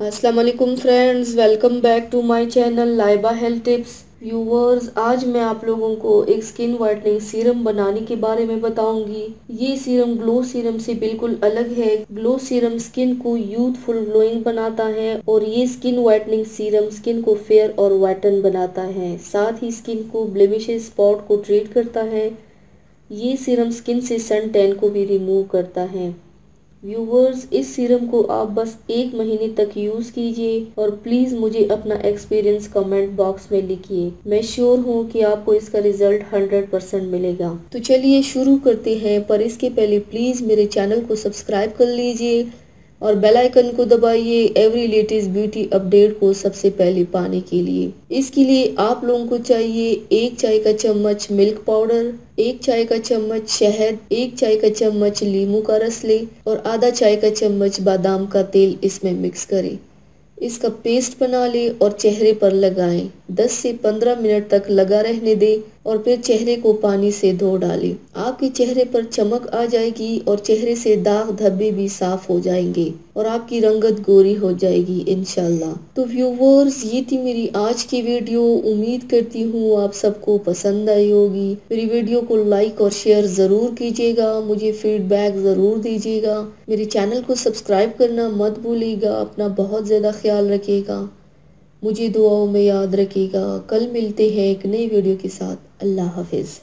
अस्सलाम वालेकुम friends, welcome back to my channel Laiba health tips. Viewers, आज मैं आप लोगों को एक स्किन वाइटनिंग सीरम बनाने के बारे में बताऊंगी। ये सीरम ग्लो सीरम से बिल्कुल अलग है। ग्लो सीरम स्किन को यूथफुल ग्लोइंग बनाता है और ये स्किन वाइटनिंग सीरम स्किन को फेयर और वाइटन बनाता है। साथ ही स्किन को ब्लेमिशेस स्पॉट को ट्रीट करता है। ये सीरम स्किन से सन टैन को भी रिमूव करता है। व्यूवर्स, इस सीरम को आप बस 1 महीने तक यूज़ कीजिए और प्लीज़ मुझे अपना एक्सपीरियंस कमेंट बॉक्स में लिखिए। मैं श्योर हूँ कि आपको इसका रिजल्ट 100% मिलेगा। तो चलिए शुरू करते हैं, पर इसके पहले प्लीज़ मेरे चैनल को सब्सक्राइब कर लीजिए और बेल आइकन को दबाइए एवरी लेटेस्ट ब्यूटी अपडेट को सबसे पहले पाने के लिए। इसके लिए आप लोगों को चाहिए 1 चाय का चम्मच मिल्क पाउडर, 1 चाय का चम्मच शहद, 1 चाय का चम्मच नींबू का रस ले और आधा चाय का चम्मच बादाम का तेल इसमें मिक्स करें। इसका पेस्ट बना ले और चेहरे पर लगाएं। 10 से 15 मिनट तक लगा रहने दें और फिर चेहरे को पानी से धो डालें। आपके चेहरे पर चमक आ जाएगी और चेहरे से दाग धब्बे भी साफ हो जाएंगे और आपकी रंगत गोरी हो जाएगी इंशाल्लाह। तो व्यूवर्स, ये थी मेरी आज की वीडियो। उम्मीद करती हूँ आप सबको पसंद आई होगी। मेरी वीडियो को लाइक और शेयर ज़रूर कीजिएगा, मुझे फीडबैक ज़रूर दीजिएगा। मेरे चैनल को सब्सक्राइब करना मत भूलिएगा। अपना बहुत ज़्यादा ख्याल रखिएगा, मुझे दुआओं में याद रखिएगा। कल मिलते हैं एक नई वीडियो के साथ। अल्लाह हाफिज़।